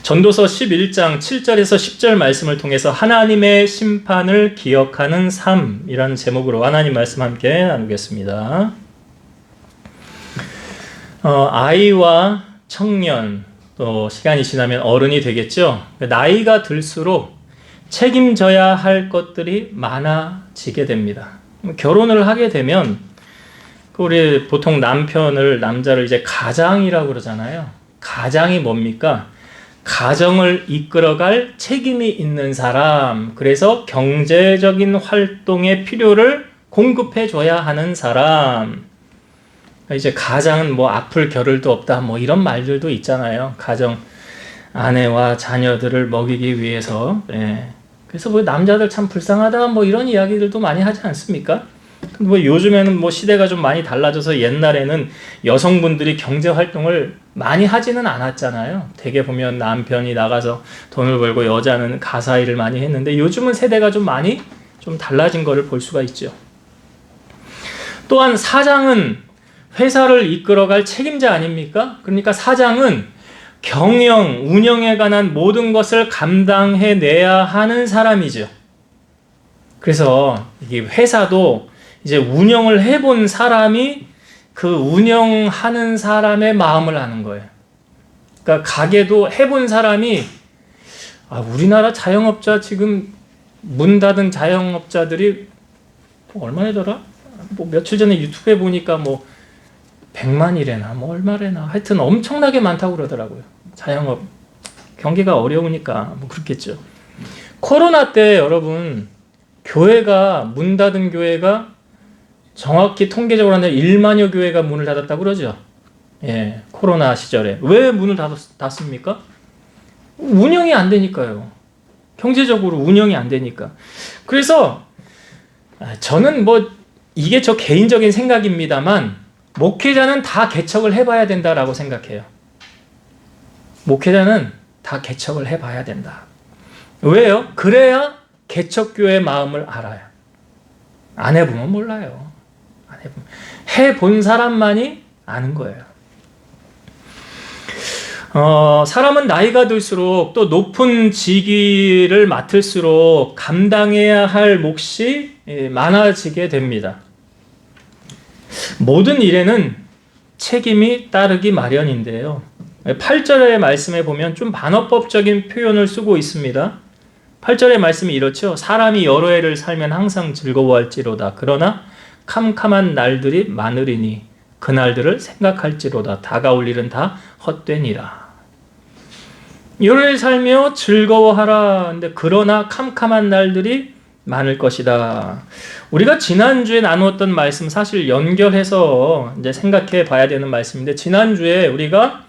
전도서 11장 7절에서 10절 말씀을 통해서 하나님의 심판을 기억하는 삶이라는 제목으로 하나님 말씀 함께 나누겠습니다. 아이와 청년, 또 시간이 지나면 어른이 되겠죠. 나이가 들수록 책임져야 할 것들이 많아지게 됩니다. 결혼을 하게 되면 우리 보통 남자를 이제 가장이라고 그러잖아요. 가장이 뭡니까? 가정을 이끌어갈 책임이 있는 사람, 그래서 경제적인 활동의 필요를 공급해줘야 하는 사람. 이제 가장은 뭐 아플 겨를도 없다, 뭐 이런 말들도 있잖아요. 가정, 아내와 자녀들을 먹이기 위해서. 예. 그래서 뭐 남자들 참 불쌍하다, 뭐 이런 이야기들도 많이 하지 않습니까? 뭐 요즘에는 뭐 시대가 좀 많이 달라져서 옛날에는 여성분들이 경제 활동을 많이 하지는 않았잖아요. 대개 보면 남편이 나가서 돈을 벌고 여자는 가사 일을 많이 했는데 요즘은 세대가 좀 많이 좀 달라진 것을 볼 수가 있죠. 또한 사장은 회사를 이끌어갈 책임자 아닙니까? 그러니까 사장은 경영, 운영에 관한 모든 것을 감당해내야 하는 사람이죠. 그래서 이게 회사도 이제 운영을 해본 사람이 그 운영하는 사람의 마음을 아는 거예요. 그러니까 가게도 해본 사람이 우리나라 자영업자 지금 문 닫은 자영업자들이 얼마나 뭐 며칠 전에 유튜브에 보니까 뭐 100만이래나 뭐 얼마래나 하여튼 엄청나게 많다고 그러더라고요. 자영업 경기가 어려우니까 뭐 그렇겠죠. 코로나 때 여러분 교회가 문 닫은 교회가 정확히 통계적으로 하면 1만여 교회가 문을 닫았다고 그러죠. 예, 코로나 시절에. 왜 문을 닫습니까? 운영이 안 되니까요. 경제적으로 운영이 안 되니까. 그래서 저는 뭐 이게 저 개인적인 생각입니다만 목회자는 다 개척을 해봐야 된다라고 생각해요. 목회자는 다 개척을 해봐야 된다. 왜요? 그래야 개척교회의 마음을 알아요. 안 해보면 몰라요. 해본 사람만이 아는 거예요. 사람은 나이가 들수록 또 높은 직위를 맡을수록 감당해야 할 몫이 많아지게 됩니다. 모든 일에는 책임이 따르기 마련인데요. 8절의 말씀에 보면 좀 반어법적인 표현을 쓰고 있습니다. 8절의 말씀이 이렇죠. 사람이 여러 해를 살면 항상 즐거워할지로다. 그러나 캄캄한 날들이 많으리니 그날들을 생각할지로다. 다가올 일은 다 헛되니라. 여러 해 살며 즐거워하라. 근데 그러나 캄캄한 날들이 많을 것이다. 우리가 지난주에 나누었던 말씀 사실 연결해서 이제 생각해 봐야 되는 말씀인데 지난주에 우리가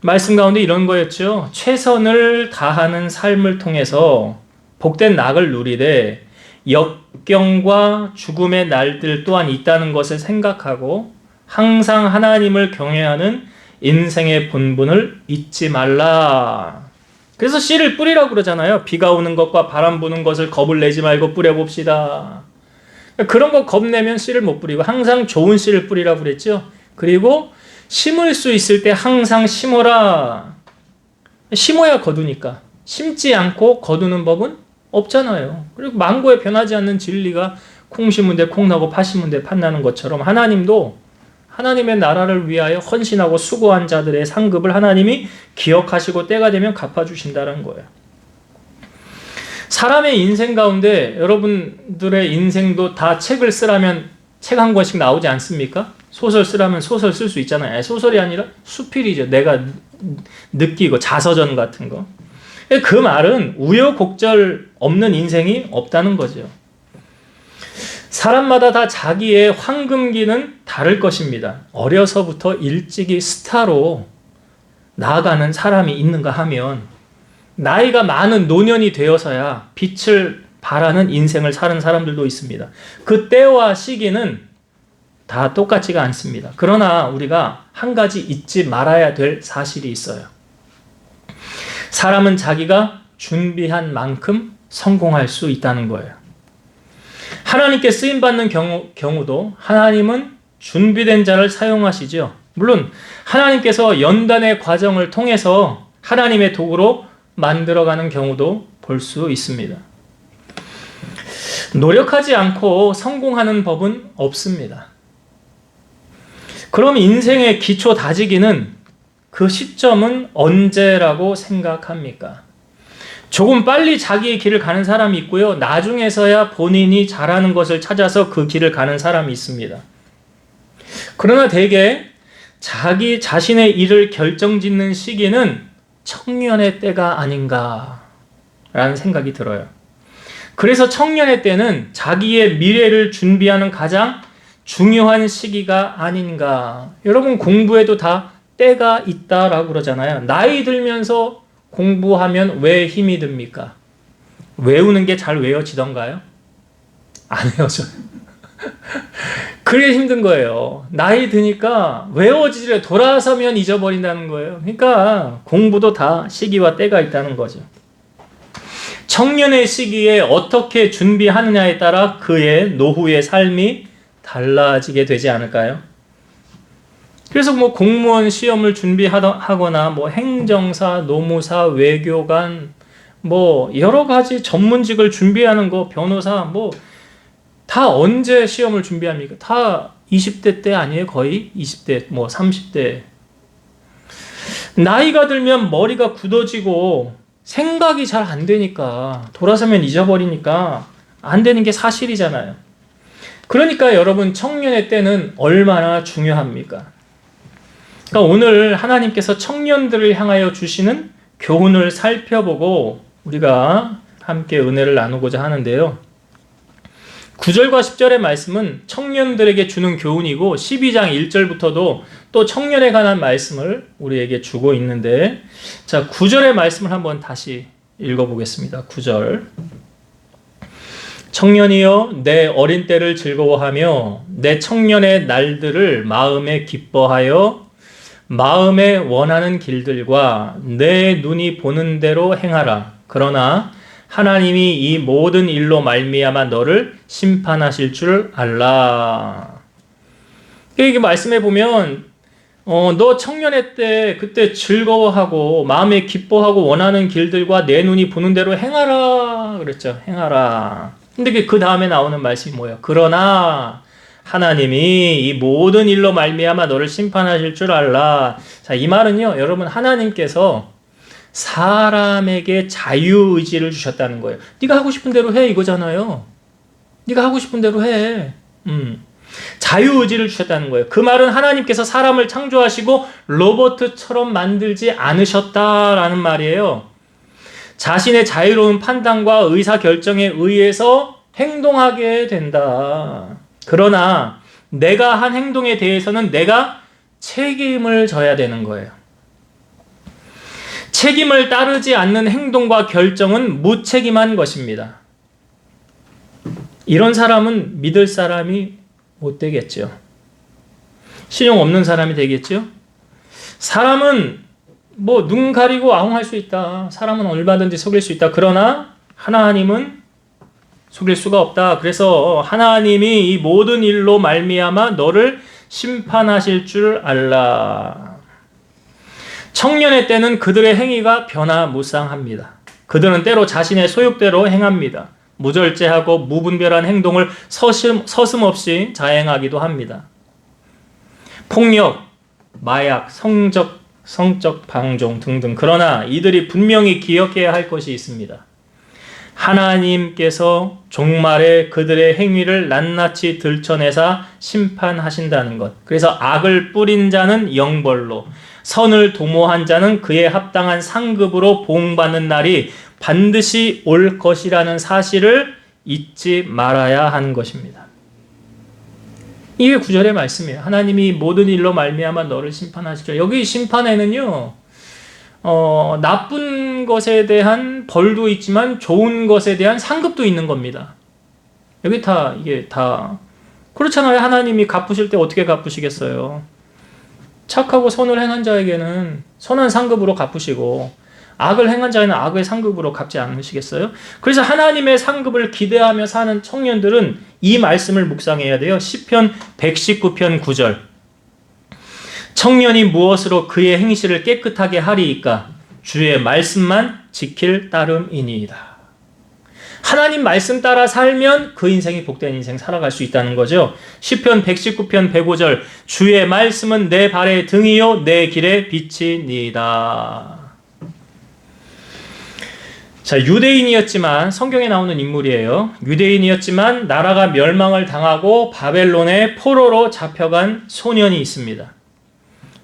말씀 가운데 이런 거였죠. 최선을 다하는 삶을 통해서 복된 낙을 누리되 역경과 죽음의 날들 또한 있다는 것을 생각하고 항상 하나님을 경외하는 인생의 본분을 잊지 말라. 그래서 씨를 뿌리라고 그러잖아요. 비가 오는 것과 바람 부는 것을 겁을 내지 말고 뿌려봅시다. 그런 거 겁내면 씨를 못 뿌리고 항상 좋은 씨를 뿌리라고 그랬죠. 그리고 심을 수 있을 때 항상 심어라. 심어야 거두니까. 심지 않고 거두는 법은 없잖아요. 그리고 만고에 변하지 않는 진리가 콩 심은 데 콩 나고 팥 심은 데 팥 나는 것처럼 하나님도 하나님의 나라를 위하여 헌신하고 수고한 자들의 상급을 하나님이 기억하시고 때가 되면 갚아주신다는 거예요. 사람의 인생 가운데 여러분들의 인생도 다 책을 쓰라면 책 한 권씩 나오지 않습니까? 소설 쓰라면 소설 쓸 수 있잖아요. 소설이 아니라 수필이죠. 내가 느끼고 자서전 같은 거. 그 말은 우여곡절 없는 인생이 없다는 거죠. 사람마다 다 자기의 황금기는 다를 것입니다. 어려서부터 일찍이 스타로 나아가는 사람이 있는가 하면 나이가 많은 노년이 되어서야 빛을 발하는 인생을 사는 사람들도 있습니다. 그 때와 시기는 다 똑같지가 않습니다. 그러나 우리가 한 가지 잊지 말아야 될 사실이 있어요. 사람은 자기가 준비한 만큼 성공할 수 있다는 거예요. 하나님께 쓰임받는 경우도 하나님은 준비된 자를 사용하시죠. 물론 하나님께서 연단의 과정을 통해서 하나님의 도구로 만들어가는 경우도 볼 수 있습니다. 노력하지 않고 성공하는 법은 없습니다. 그럼 인생의 기초 다지기는 그 시점은 언제라고 생각합니까? 조금 빨리 자기의 길을 가는 사람이 있고요. 나중에서야 본인이 잘하는 것을 찾아서 그 길을 가는 사람이 있습니다. 그러나 대개 자기 자신의 일을 결정짓는 시기는 청년의 때가 아닌가라는 생각이 들어요. 그래서 청년의 때는 자기의 미래를 준비하는 가장 중요한 시기가 아닌가. 여러분 공부에도 다 때가 있다라고 그러잖아요. 나이 들면서 공부하면 왜 힘이 듭니까? 외우는 게 잘 외워지던가요? 안 외워져요. 그게 힘든 거예요. 나이 드니까 외워지래 돌아서면 잊어버린다는 거예요. 그러니까 공부도 다 시기와 때가 있다는 거죠. 청년의 시기에 어떻게 준비하느냐에 따라 그의 노후의 삶이 달라지게 되지 않을까요? 그래서 뭐 공무원 시험을 준비하거나 뭐 행정사, 노무사, 외교관 뭐 여러 가지 전문직을 준비하는 거, 변호사 뭐 다 언제 시험을 준비합니까? 다 20대 때 아니에요? 거의 20대 뭐 30대. 나이가 들면 머리가 굳어지고 생각이 잘 안 되니까 돌아서면 잊어버리니까 안 되는 게 사실이잖아요. 그러니까 여러분 청년의 때는 얼마나 중요합니까? 그러니까 오늘 하나님께서 청년들을 향하여 주시는 교훈을 살펴보고 우리가 함께 은혜를 나누고자 하는데요. 9절과 10절의 말씀은 청년들에게 주는 교훈이고 12장 1절부터도 또 청년에 관한 말씀을 우리에게 주고 있는데, 자 9절의 말씀을 한번 다시 읽어보겠습니다. 9절. 청년이여 내 어린 때를 즐거워하며 내 청년의 날들을 마음에 기뻐하여 마음에 원하는 길들과 내 눈이 보는 대로 행하라. 그러나 하나님이 이 모든 일로 말미암아 너를 심판하실 줄 알라. 이게 말씀해 보면 너 청년의 때 그때 즐거워하고 마음에 기뻐하고 원하는 길들과 내 눈이 보는 대로 행하라 그랬죠. 행하라. 근데 그 다음에 나오는 말씀이 뭐예요? 그러나 하나님이 이 모든 일로 말미암아 너를 심판하실 줄 알라. 자, 이 말은요, 여러분 하나님께서 사람에게 자유의지를 주셨다는 거예요. 네가 하고 싶은 대로 해 이거잖아요. 네가 하고 싶은 대로 해. 자유의지를 주셨다는 거예요. 그 말은 하나님께서 사람을 창조하시고 로봇처럼 만들지 않으셨다라는 말이에요. 자신의 자유로운 판단과 의사결정에 의해서 행동하게 된다. 그러나 내가 한 행동에 대해서는 내가 책임을 져야 되는 거예요. 책임을 따르지 않는 행동과 결정은 무책임한 것입니다. 이런 사람은 믿을 사람이 못 되겠죠. 신용 없는 사람이 되겠죠. 사람은 뭐 눈 가리고 아웅할 수 있다. 사람은 얼마든지 속일 수 있다. 그러나 하나님은 속일 수가 없다. 그래서 하나님이 이 모든 일로 말미암아 너를 심판하실 줄 알라. 청년의 때는 그들의 행위가 변화무쌍합니다. 그들은 때로 자신의 소욕대로 행합니다. 무절제하고 무분별한 행동을 서슴없이 자행하기도 합니다. 폭력, 마약, 성적 방종 등등. 그러나 이들이 분명히 기억해야 할 것이 있습니다. 하나님께서 종말에 그들의 행위를 낱낱이 들춰내사 심판하신다는 것. 그래서 악을 뿌린 자는 영벌로, 선을 도모한 자는 그에 합당한 상급으로 보응받는 날이 반드시 올 것이라는 사실을 잊지 말아야 하는 것입니다. 이게 9절의 말씀이에요. 하나님이 모든 일로 말미암아 너를 심판하시죠. 여기 심판에는요, 나쁜 것에 대한 벌도 있지만 좋은 것에 대한 상급도 있는 겁니다. 여기 이게 다 그렇잖아요. 하나님이 갚으실 때 어떻게 갚으시겠어요? 착하고 선을 행한 자에게는 선한 상급으로 갚으시고 악을 행한 자에는 악의 상급으로 갚지 않으시겠어요? 그래서 하나님의 상급을 기대하며 사는 청년들은 이 말씀을 묵상해야 돼요. 시편 119편 9절. 청년이 무엇으로 그의 행실을 깨끗하게 하리이까? 주의 말씀만 지킬 따름이니이다. 하나님 말씀 따라 살면 그 인생이 복된 인생 살아갈 수 있다는 거죠. 시편 119편 105절 주의 말씀은 내 발의 등이요 내 길의 빛이니이다. 자, 유대인이었지만 성경에 나오는 인물이에요. 유대인이었지만 나라가 멸망을 당하고 바벨론의 포로로 잡혀간 소년이 있습니다.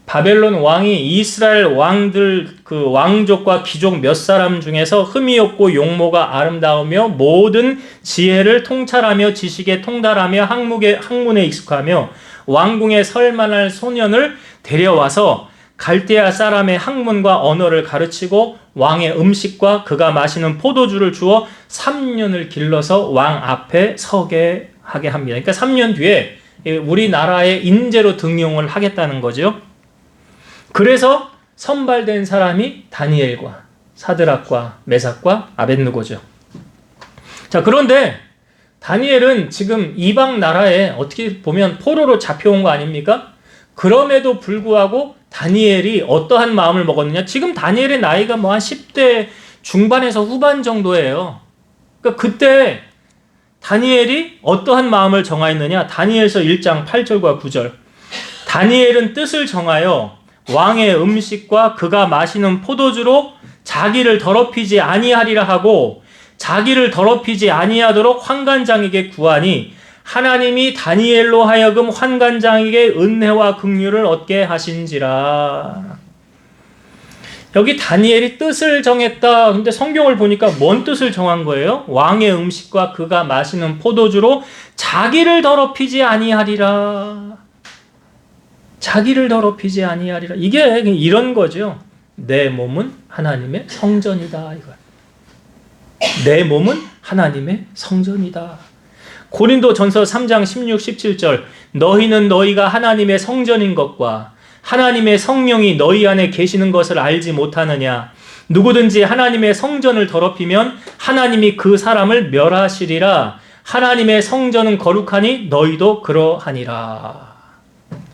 바벨론 왕이 이스라엘 왕들 그 왕족과 귀족 몇 사람 중에서 흠이 없고 용모가 아름다우며 모든 지혜를 통찰하며 지식에 통달하며 학문에 익숙하며 왕궁에 설만할 소년을 데려와서 갈대아 사람의 학문과 언어를 가르치고 왕의 음식과 그가 마시는 포도주를 주어 3년을 길러서 왕 앞에 서게 하게 합니다. 그러니까 3년 뒤에 우리나라의 인재로 등용을 하겠다는 거죠. 그래서 선발된 사람이 다니엘과 사드락과 메삭과 아벳느고죠. 자, 그런데 다니엘은 지금 이방 나라에 어떻게 보면 포로로 잡혀온 거 아닙니까? 그럼에도 불구하고 다니엘이 어떠한 마음을 먹었느냐? 지금 다니엘의 나이가 뭐 한 10대 중반에서 후반 정도예요. 그러니까 그때 다니엘이 어떠한 마음을 정하였느냐? 다니엘서 1장 8절과 9절. 다니엘은 뜻을 정하여 왕의 음식과 그가 마시는 포도주로 자기를 더럽히지 아니하리라 하고 자기를 더럽히지 아니하도록 환관장에게 구하니 하나님이 다니엘로 하여금 환관장에게 은혜와 긍휼을 얻게 하신지라. 여기 다니엘이 뜻을 정했다. 근데 성경을 보니까 뭔 뜻을 정한 거예요? 왕의 음식과 그가 마시는 포도주로 자기를 더럽히지 아니하리라. 자기를 더럽히지 아니하리라. 이게 이런 거죠. 내 몸은 하나님의 성전이다. 이거. 내 몸은 하나님의 성전이다. 고린도전서 3장 16, 17절 너희는 너희가 하나님의 성전인 것과 하나님의 성령이 너희 안에 계시는 것을 알지 못하느냐. 누구든지 하나님의 성전을 더럽히면 하나님이 그 사람을 멸하시리라. 하나님의 성전은 거룩하니 너희도 그러하니라.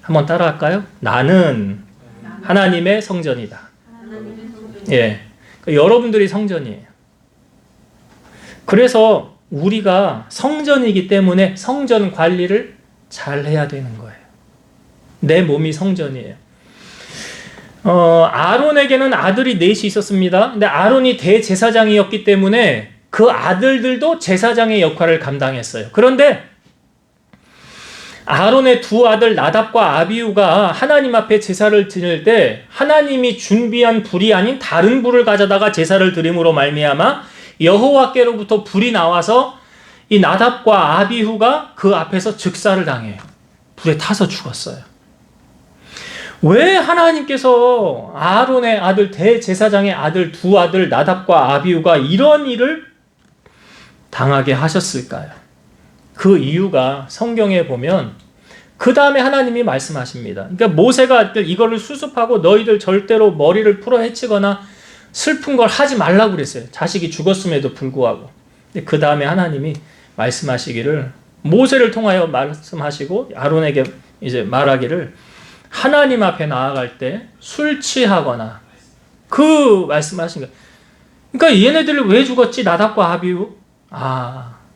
한번 따라할까요? 나는 하나님의 성전이다. 예, 여러분들이 성전이에요. 그래서 우리가 성전이기 때문에 성전 관리를 잘 해야 되는 거예요. 내 몸이 성전이에요. 아론에게는 아들이 넷이 있었습니다. 근데 아론이 대제사장이었기 때문에 그 아들들도 제사장의 역할을 감당했어요. 그런데 아론의 두 아들 나답과 아비후가 하나님 앞에 제사를 드릴 때 하나님이 준비한 불이 아닌 다른 불을 가져다가 제사를 드림으로 말미암아 여호와께로부터 불이 나와서 이 나답과 아비후가 그 앞에서 즉사를 당해요. 불에 타서 죽었어요. 왜 하나님께서 아론의 아들 대제사장의 아들 두 아들 나답과 아비후가 이런 일을 당하게 하셨을까요? 그 이유가 성경에 보면 그 다음에 하나님이 말씀하십니다. 그러니까 모세가 이거를 수습하고 너희들 절대로 머리를 풀어 헤치거나 슬픈 걸 하지 말라고 그랬어요. 자식이 죽었음에도 불구하고. 그 다음에 하나님이 말씀하시기를 모세를 통하여 말씀하시고 아론에게 이제 말하기를 하나님 앞에 나아갈 때 술 취하거나 그 말씀하신 거예요. 그러니까 얘네들이 왜 죽었지? 나답과 아비후.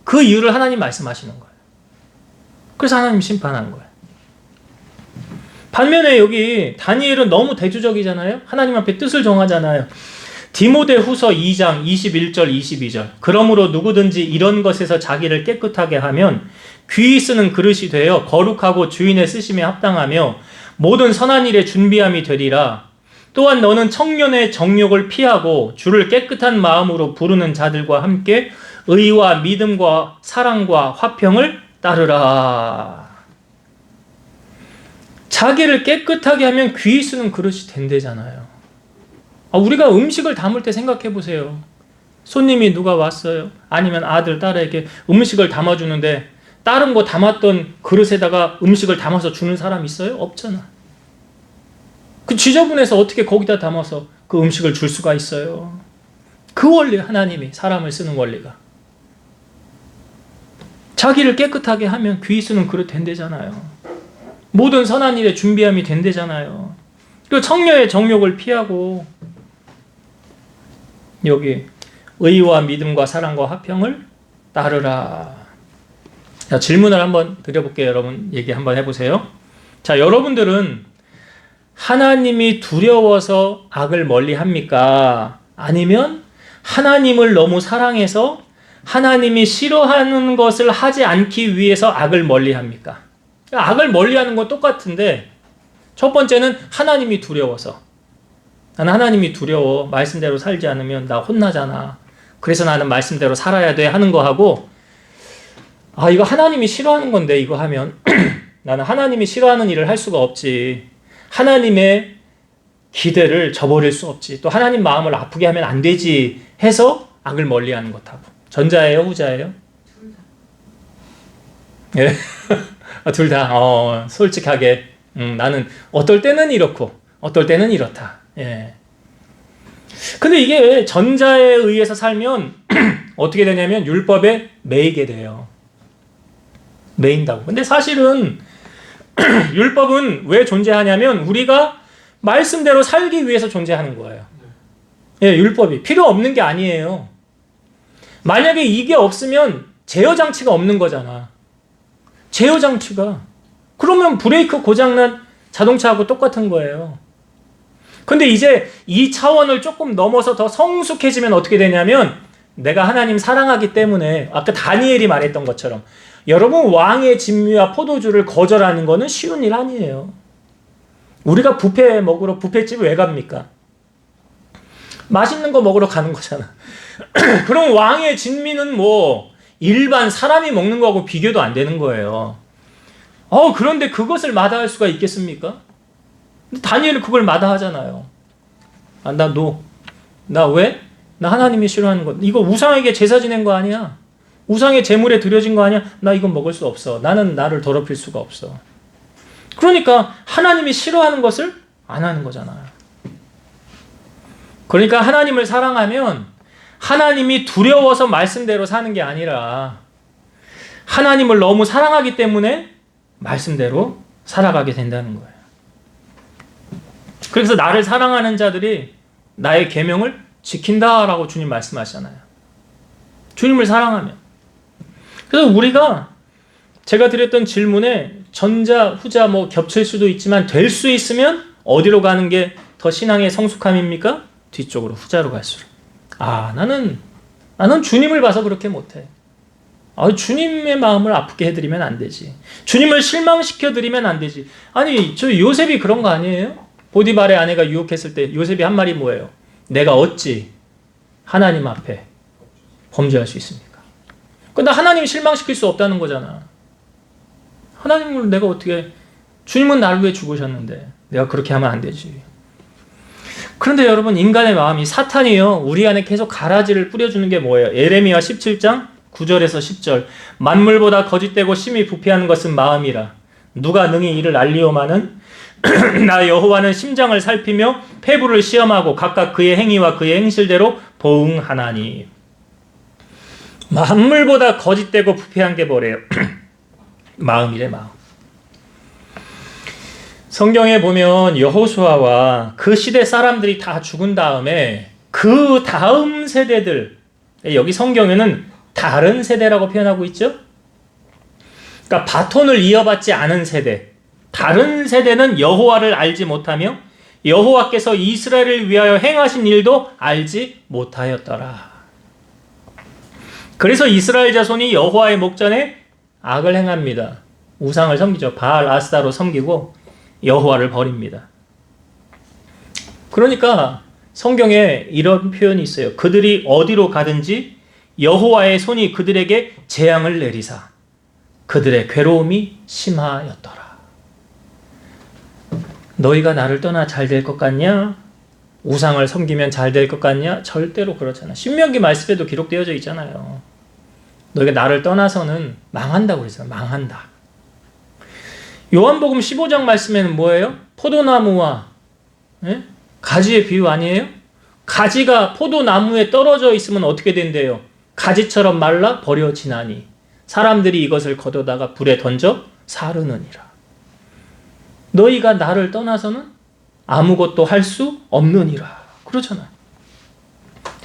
그 이유를 하나님 말씀하시는 거예요. 그래서 하나님 심판한 거예요. 반면에 여기 다니엘은 너무 대조적이잖아요. 하나님 앞에 뜻을 정하잖아요. 디모데후서 2장 21절 22절 그러므로 누구든지 이런 것에서 자기를 깨끗하게 하면 귀히 쓰는 그릇이 되어 거룩하고 주인의 쓰심에 합당하며 모든 선한 일에 준비함이 되리라. 또한 너는 청년의 정욕을 피하고 주를 깨끗한 마음으로 부르는 자들과 함께 의와 믿음과 사랑과 화평을 따르라. 자기를 깨끗하게 하면 귀히 쓰는 그릇이 된대잖아요. 우리가 음식을 담을 때 생각해 보세요. 손님이 누가 왔어요. 아니면 아들, 딸에게 음식을 담아주는데 다른 거 담았던 그릇에다가 음식을 담아서 주는 사람 있어요? 없잖아. 그 지저분해서 어떻게 거기다 담아서 그 음식을 줄 수가 있어요? 그 원리, 하나님이 사람을 쓰는 원리가. 자기를 깨끗하게 하면 귀히 쓰는 그릇 된대잖아요. 모든 선한 일에 준비함이 된대잖아요. 그리고 청녀의 정욕을 피하고 여기 의와 믿음과 사랑과 화평을 따르라. 자, 질문을 한번 드려볼게요. 여러분 얘기 한번 해보세요. 자, 여러분들은 하나님이 두려워서 악을 멀리 합니까? 아니면 하나님을 너무 사랑해서 하나님이 싫어하는 것을 하지 않기 위해서 악을 멀리 합니까? 악을 멀리 하는 건 똑같은데, 첫 번째는 하나님이 두려워서. 나는 하나님이 두려워. 말씀대로 살지 않으면 나 혼나잖아. 그래서 나는 말씀대로 살아야 돼 하는 거하고, 아, 이거 하나님이 싫어하는 건데, 이거 하면. 나는 하나님이 싫어하는 일을 할 수가 없지. 하나님의 기대를 저버릴 수 없지. 또 하나님 마음을 아프게 하면 안 되지 해서 악을 멀리 하는 것하고. 전자예요? 후자예요? 둘 다. 예. 둘 다. 솔직하게. 나는 어떨 때는 이렇고, 어떨 때는 이렇다. 예. 근데 이게 전자에 의해서 살면 어떻게 되냐면 율법에 매이게 돼요. 매인다고. 근데 사실은 율법은 왜 존재하냐면 우리가 말씀대로 살기 위해서 존재하는 거예요. 예, 율법이 필요 없는 게 아니에요. 만약에 이게 없으면 제어 장치가 없는 거잖아. 제어 장치가. 그러면 브레이크 고장난 자동차하고 똑같은 거예요. 근데 이제 이 차원을 조금 넘어서 더 성숙해지면 어떻게 되냐면 내가 하나님 사랑하기 때문에 아까 다니엘이 말했던 것처럼 여러분 왕의 진미와 포도주를 거절하는 거는 쉬운 일 아니에요. 우리가 뷔페 먹으러 뷔페집 왜 갑니까? 맛있는 거 먹으러 가는 거잖아. 그럼 왕의 진미는 뭐 일반 사람이 먹는 거하고 비교도 안 되는 거예요. 그런데 그것을 마다할 수가 있겠습니까? 다니엘은 그걸 마다하잖아요. 나 왜? 나 하나님이 싫어하는 거. 이거 우상에게 제사 지낸 거 아니야? 우상의 제물에 드려진 거 아니야? 나 이건 먹을 수 없어. 나는 나를 더럽힐 수가 없어. 그러니까 하나님이 싫어하는 것을 안 하는 거잖아요. 그러니까 하나님을 사랑하면 하나님이 두려워서 말씀대로 사는 게 아니라 하나님을 너무 사랑하기 때문에 말씀대로 살아가게 된다는 거예요. 그래서 나를 사랑하는 자들이 나의 계명을 지킨다라고 주님 말씀하시잖아요. 주님을 사랑하면. 그래서 우리가 제가 드렸던 질문에 전자, 후자 뭐 겹칠 수도 있지만 될 수 있으면 어디로 가는 게 더 신앙의 성숙함입니까? 뒤쪽으로, 후자로 갈수록. 나는 주님을 봐서 그렇게 못해. 주님의 마음을 아프게 해드리면 안 되지. 주님을 실망시켜드리면 안 되지. 아니, 저 요셉이 그런 거 아니에요? 보디발의 아내가 유혹했을 때 요셉이 한 말이 뭐예요? 내가 어찌 하나님 앞에 범죄할 수 있습니까? 근데 하나님 실망시킬 수 없다는 거잖아. 하나님을 내가 어떻게, 주님은 나를 위해 죽으셨는데 내가 그렇게 하면 안 되지. 그런데 여러분, 인간의 마음이, 사탄이요, 우리 안에 계속 가라지를 뿌려주는 게 뭐예요? 예레미야 17장 9절에서 10절. 만물보다 거짓되고 심히 부패하는 것은 마음이라. 누가 능히 이를 알리오마는 나 여호와는 심장을 살피며 폐부를 시험하고 각각 그의 행위와 그의 행실대로 보응하나니. 만물보다 거짓되고 부패한 게 뭐래요? 마음이래, 마음. 성경에 보면 여호수아와 그 시대 사람들이 다 죽은 다음에 그 다음 세대들, 여기 성경에는 다른 세대라고 표현하고 있죠? 그러니까 바톤을 이어받지 않은 세대, 다른 세대는 여호와를 알지 못하며 여호와께서 이스라엘을 위하여 행하신 일도 알지 못하였더라. 그래서 이스라엘 자손이 여호와의 목전에 악을 행합니다. 우상을 섬기죠. 바알 아스타로 섬기고 여호와를 버립니다. 그러니까 성경에 이런 표현이 있어요. 그들이 어디로 가든지 여호와의 손이 그들에게 재앙을 내리사 그들의 괴로움이 심하였더라. 너희가 나를 떠나 잘 될 것 같냐? 우상을 섬기면 잘 될 것 같냐? 절대로 그렇잖아. 신명기 말씀에도 기록되어져 있잖아요. 너희가 나를 떠나서는 망한다고 그랬어요. 망한다. 요한복음 15장 말씀에는 뭐예요? 포도나무와 가지의 비유 아니에요? 가지가 포도나무에 떨어져 있으면 어떻게 된대요? 가지처럼 말라 버려지나니 사람들이 이것을 걷어다가 불에 던져 사르느니라. 너희가 나를 떠나서는 아무것도 할 수 없느니라. 그렇잖아요.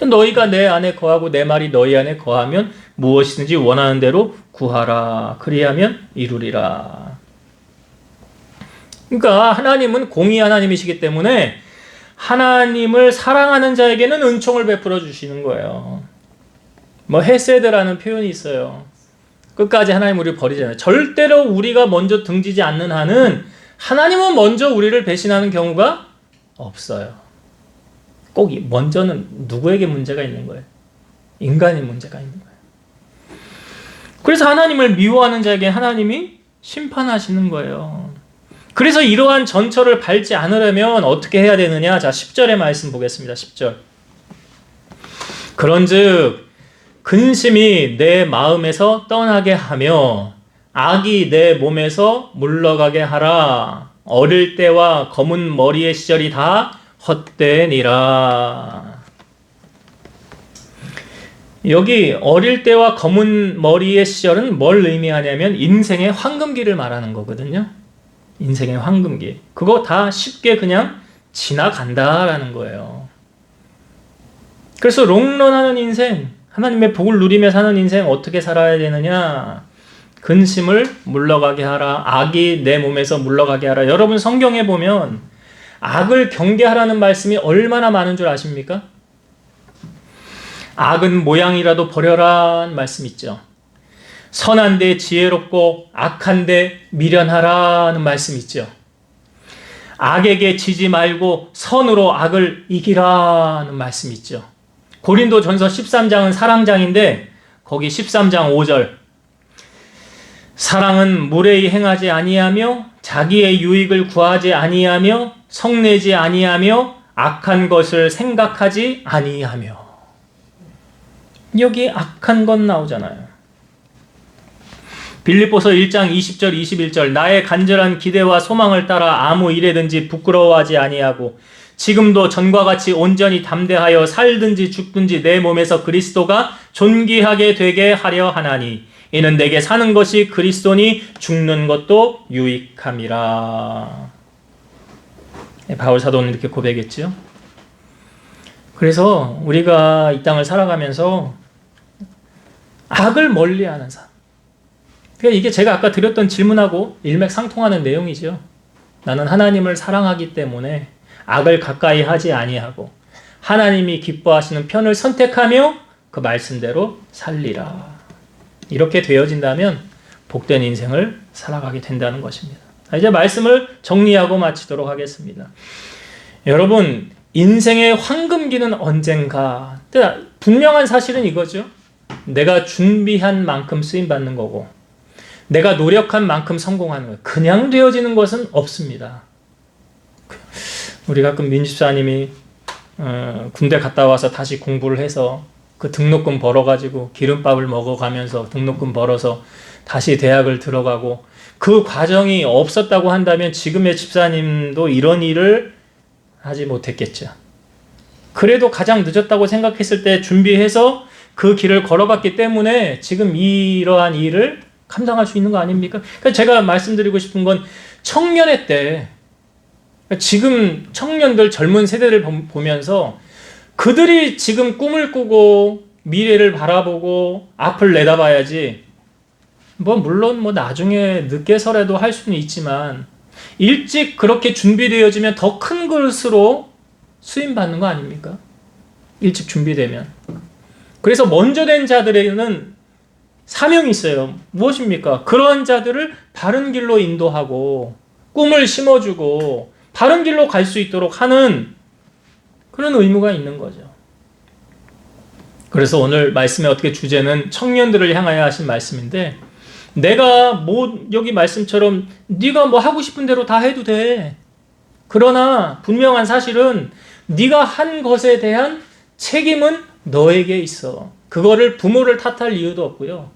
너희가 내 안에 거하고 내 말이 너희 안에 거하면 무엇이든지 원하는 대로 구하라. 그리하면 이루리라. 그러니까 하나님은 공의 하나님이시기 때문에 하나님을 사랑하는 자에게는 은총을 베풀어 주시는 거예요. 뭐 헤세드라는 표현이 있어요. 끝까지 하나님 우리를 버리잖아요. 절대로 우리가 먼저 등지지 않는 한은 하나님은 먼저 우리를 배신하는 경우가 없어요. 꼭 먼저는 누구에게 문제가 있는 거예요? 인간의 문제가 있는 거예요. 그래서 하나님을 미워하는 자에게 하나님이 심판하시는 거예요. 그래서 이러한 전철을 밟지 않으려면 어떻게 해야 되느냐? 자, 10절의 말씀 보겠습니다. 10절. 그런즉 근심이 내 마음에서 떠나게 하며 악이 내 몸에서 물러가게 하라. 어릴 때와 검은 머리의 시절이 다 헛되니라. 여기 어릴 때와 검은 머리의 시절은 뭘 의미하냐면 인생의 황금기를 말하는 거거든요. 인생의 황금기. 그거 다 쉽게 그냥 지나간다라는 거예요. 그래서 롱런하는 인생, 하나님의 복을 누리며 사는 인생 어떻게 살아야 되느냐? 근심을 물러가게 하라. 악이 내 몸에서 물러가게 하라. 여러분 성경에 보면 악을 경계하라는 말씀이 얼마나 많은 줄 아십니까? 악은 모양이라도 버려라는 말씀 있죠. 선한데 지혜롭고 악한데 미련하라는 말씀 있죠. 악에게 지지 말고 선으로 악을 이기라는 말씀 있죠. 고린도전서 13장은 사랑장인데 거기 13장 5절 사랑은 무례히 행하지 아니하며 자기의 유익을 구하지 아니하며 성내지 아니하며 악한 것을 생각하지 아니하며. 여기 악한 것 나오잖아요. 빌립보서 1장 20절 21절 나의 간절한 기대와 소망을 따라 아무 일에든지 부끄러워하지 아니하고 지금도 전과 같이 온전히 담대하여 살든지 죽든지 내 몸에서 그리스도가 존귀하게 되게 하려 하나니 이는 내게 사는 것이 그리스도니 죽는 것도 유익함이라. 바울 사도는 이렇게 고백했지요. 그래서 우리가 이 땅을 살아가면서 악을 멀리하는 삶. 그러니까 이게 제가 아까 드렸던 질문하고 일맥상통하는 내용이죠. 나는 하나님을 사랑하기 때문에 악을 가까이 하지 아니하고 하나님이 기뻐하시는 편을 선택하며 그 말씀대로 살리라. 이렇게 되어진다면 복된 인생을 살아가게 된다는 것입니다. 이제 말씀을 정리하고 마치도록 하겠습니다. 여러분, 인생의 황금기는 언젠가? 분명한 사실은 이거죠. 내가 준비한 만큼 쓰임받는 거고 내가 노력한 만큼 성공하는 거예요. 그냥 되어지는 것은 없습니다. 우리 가끔 민집사님이 군대 갔다 와서 다시 공부를 해서 그 등록금 벌어가지고 기름밥을 먹어가면서 등록금 벌어서 다시 대학을 들어가고 그 과정이 없었다고 한다면 지금의 집사님도 이런 일을 하지 못했겠죠. 그래도 가장 늦었다고 생각했을 때 준비해서 그 길을 걸어갔기 때문에 지금 이러한 일을 감당할 수 있는 거 아닙니까? 그러니까 제가 말씀드리고 싶은 건 청년의 때 지금 청년들 젊은 세대를 보면서 그들이 지금 꿈을 꾸고 미래를 바라보고 앞을 내다봐야지 물론 나중에 늦게서라도 할 수는 있지만 일찍 그렇게 준비되어지면 더 큰 것으로 수임받는 거 아닙니까? 일찍 준비되면. 그래서 먼저 된 자들에게는 사명이 있어요. 무엇입니까? 그런 자들을 바른 길로 인도하고 꿈을 심어주고 바른 길로 갈 수 있도록 하는 그런 의무가 있는 거죠. 그래서 오늘 말씀의 어떻게 주제는 청년들을 향하여 하신 말씀인데 내가 여기 말씀처럼 네가 하고 싶은 대로 다 해도 돼. 그러나 분명한 사실은 네가 한 것에 대한 책임은 너에게 있어. 그거를 부모를 탓할 이유도 없고요.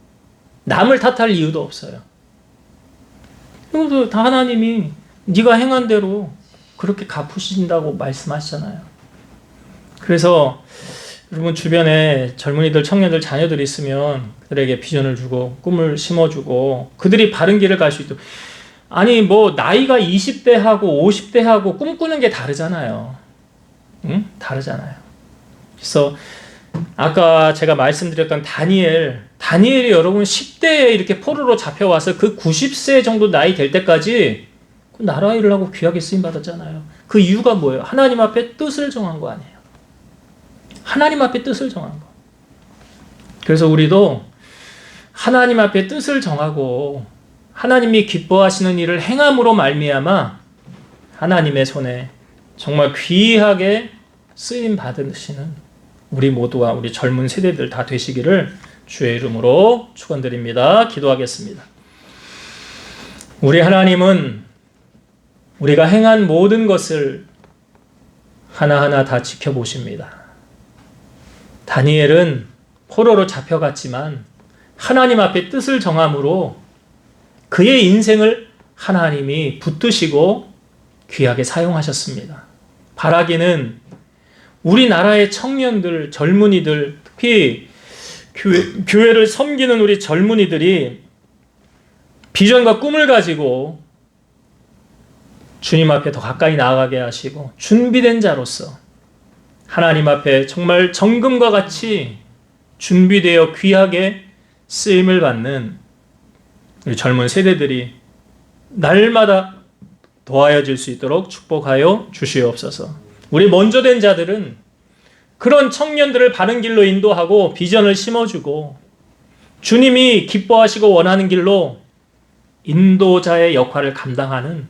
남을 탓할 이유도 없어요. 그래서 다 하나님이 네가 행한 대로 그렇게 갚으신다고 말씀하시잖아요. 그래서 여러분 주변에 젊은이들, 청년들, 자녀들이 있으면 그들에게 비전을 주고 꿈을 심어주고 그들이 바른 길을 갈 수 있도록. 아니 나이가 20대하고 50대하고 꿈꾸는 게 다르잖아요. 응? 다르잖아요. 그래서 아까 제가 말씀드렸던 다니엘이 여러분 10대에 이렇게 포로로 잡혀와서 그 90세 정도 나이 될 때까지 그 나라 일을 하고 귀하게 쓰임 받았잖아요. 그 이유가 뭐예요? 하나님 앞에 뜻을 정한 거 아니에요. 하나님 앞에 뜻을 정한 거. 그래서 우리도 하나님 앞에 뜻을 정하고 하나님이 기뻐하시는 일을 행함으로 말미암아 하나님의 손에 정말 귀하게 쓰임 받으시는 우리 모두와 우리 젊은 세대들 다 되시기를 주의 이름으로 축원드립니다. 기도하겠습니다. 우리 하나님은 우리가 행한 모든 것을 하나하나 다 지켜보십니다. 다니엘은 포로로 잡혀갔지만 하나님 앞에 뜻을 정함으로 그의 인생을 하나님이 붙드시고 귀하게 사용하셨습니다. 바라기는 우리나라의 청년들, 젊은이들, 특히 교회를 섬기는 우리 젊은이들이 비전과 꿈을 가지고 주님 앞에 더 가까이 나아가게 하시고 준비된 자로서 하나님 앞에 정말 정금과 같이 준비되어 귀하게 쓰임을 받는 우리 젊은 세대들이 날마다 도와줄 수 있도록 축복하여 주시옵소서. 우리 먼저 된 자들은 그런 청년들을 바른 길로 인도하고 비전을 심어주고 주님이 기뻐하시고 원하는 길로 인도자의 역할을 감당하는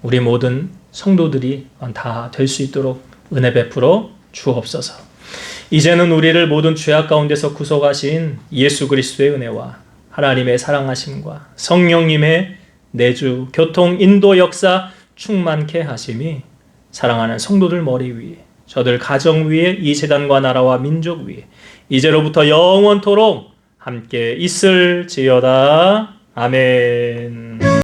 우리 모든 성도들이 다 될 수 있도록 은혜 베풀어 주옵소서. 이제는 우리를 모든 죄악 가운데서 구속하신 예수 그리스도의 은혜와 하나님의 사랑하심과 성령님의 내주, 교통, 인도, 역사 충만케 하심이 사랑하는 성도들 머리 위에, 저들 가정 위에, 이 재단과 나라와 민족 위에 이제로부터 영원토록 함께 있을지어다. 아멘.